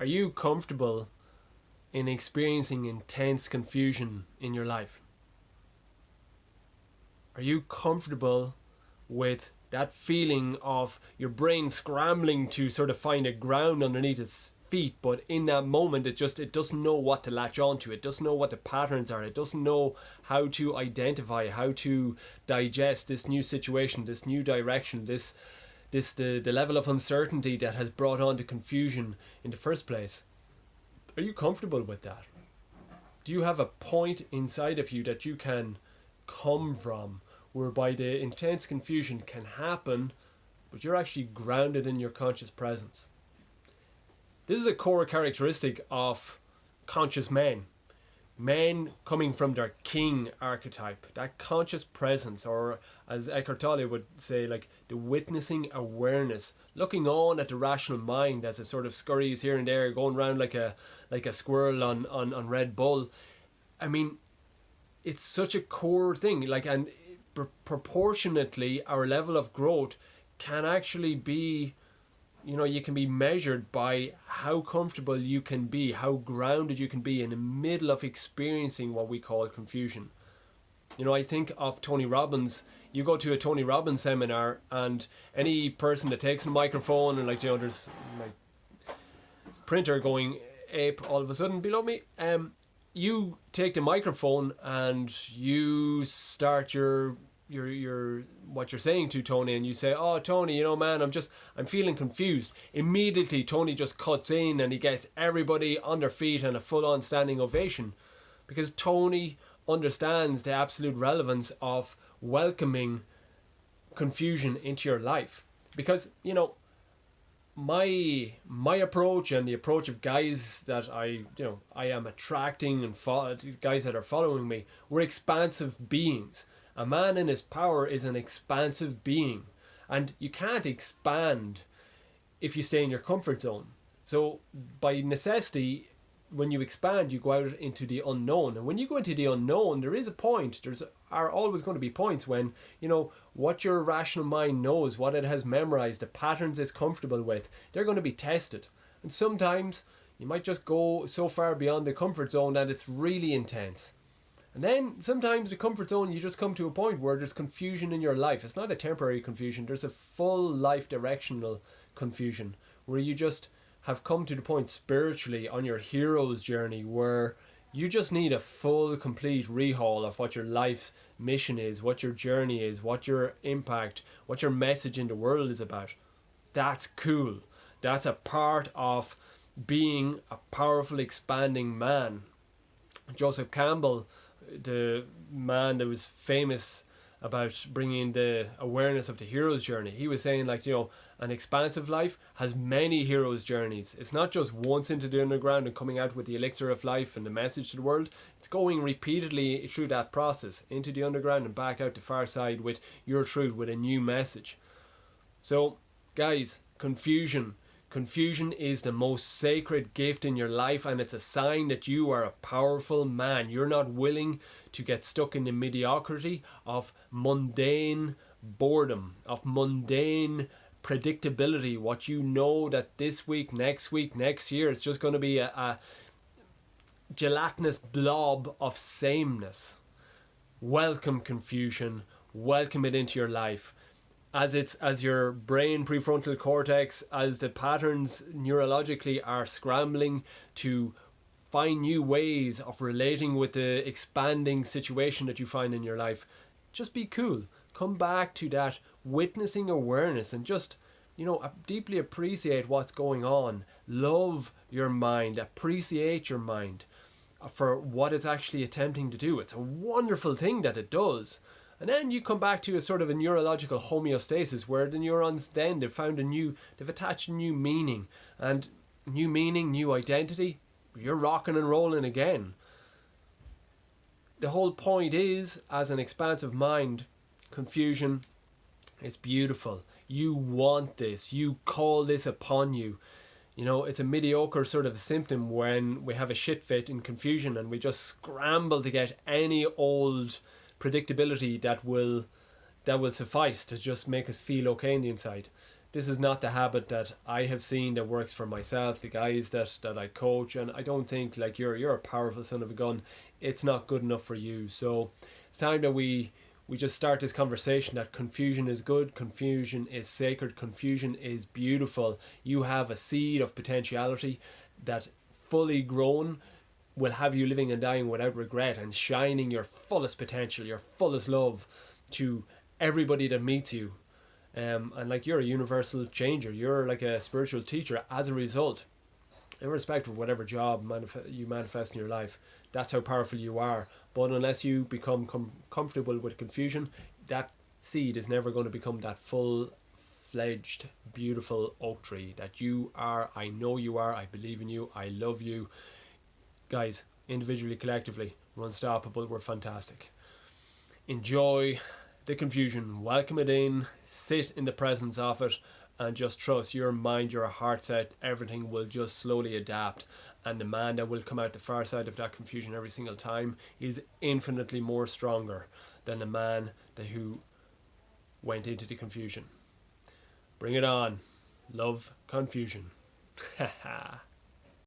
Are you comfortable in experiencing intense confusion in your life? Are you comfortable with that feeling of your brain scrambling to sort of find a ground underneath its feet, but in that moment it doesn't know what to latch onto, it doesn't know what the patterns are, it doesn't know how to identify, how to digest this new situation, this new direction, the level of uncertainty that has brought on the confusion in the first place? Are you comfortable with that? Do you have a point inside of you that you can come from, whereby the intense confusion can happen, but you're actually grounded in your conscious presence? This is a core characteristic of conscious men. Men coming from their king archetype, that conscious presence, or as Eckhart Tolle would say, like the witnessing awareness, looking on at the rational mind as it sort of scurries here and there, going around like a squirrel on Red Bull. I mean, it's such a core thing, like, and proportionately our level of growth can actually be, you can be measured by how comfortable you can be, how grounded you can be in the middle of experiencing what we call confusion. I think of Tony Robbins. You go to a Tony Robbins seminar, and any person that takes a microphone and there's my printer going ape all of a sudden below me. You take the microphone and you start your what you're saying to Tony, and you say, "Oh, Tony, man, I'm feeling confused." Immediately Tony just cuts in and he gets everybody on their feet and a full-on standing ovation, because Tony understands the absolute relevance of welcoming confusion into your life. Because my approach and the approach of guys that I am attracting and guys that are following me, we're expansive beings. A man in his power is an expansive being, and you can't expand if you stay in your comfort zone. So by necessity, when you expand, you go out into the unknown, and when you go into the unknown, there is a point. Are always going to be points when what your rational mind knows, what it has memorized, the patterns it's comfortable with, they're going to be tested. And sometimes you might just go so far beyond the comfort zone that it's really intense. And then sometimes the comfort zone, you just come to a point where there's confusion in your life. It's not a temporary confusion, there's a full life directional confusion, where you just have come to the point spiritually on your hero's journey where you just need a full, complete rehaul of what your life's mission is, what your journey is, what your impact, what your message in the world is about. That's cool. That's a part of being a powerful, expanding man. Joseph Campbell, the man that was famous about bringing the awareness of the hero's journey, he was saying, an expansive life has many hero's journeys. It's not just once into the underground and coming out with the elixir of life and the message to the world. It's going repeatedly through that process into the underground and back out the far side with your truth, with a new message. So guys, confusion is the most sacred gift in your life, and it's a sign that you are a powerful man. You're not willing to get stuck in the mediocrity of mundane boredom, of mundane predictability. What you know that this week, next year, it's just going to be a gelatinous blob of sameness. Welcome confusion. Welcome it into your life. As your brain prefrontal cortex, as the patterns neurologically are scrambling to find new ways of relating with the expanding situation that you find in your life, just be cool. Come back to that witnessing awareness and just, deeply appreciate what's going on. Love your mind, appreciate your mind for what it's actually attempting to do. It's a wonderful thing that it does. And then you come back to a sort of a neurological homeostasis where the neurons then, they've attached a new meaning. And new meaning, new identity, you're rocking and rolling again. The whole point is, as an expansive mind, confusion, it's beautiful. You want this. You call this upon you. It's a mediocre sort of symptom when we have a shit fit in confusion and we just scramble to get any old predictability that will suffice to just make us feel okay in the inside. This is not the habit that I have seen that works for myself, the guys that I coach, and I don't think like you're a powerful son of a gun. It's not good enough for you. So it's time that we just start this conversation that confusion is good, confusion is sacred, confusion is beautiful. You have a seed of potentiality that fully grown will have you living and dying without regret and shining your fullest potential, your fullest love to everybody that meets you. And like you're a universal changer, you're like a spiritual teacher as a result, irrespective of whatever job you manifest in your life. That's how powerful you are. But unless you become comfortable with confusion, that seed is never going to become that full-fledged, beautiful oak tree that you are. I know you are. I believe in you. I love you. Guys, individually, collectively, we're unstoppable. We're fantastic. Enjoy the confusion. Welcome it in. Sit in the presence of it. And just trust your mind, your heart set, everything will just slowly adapt. And the man that will come out the far side of that confusion every single time is infinitely more stronger than the man who went into the confusion. Bring it on. Love confusion. Ha ha.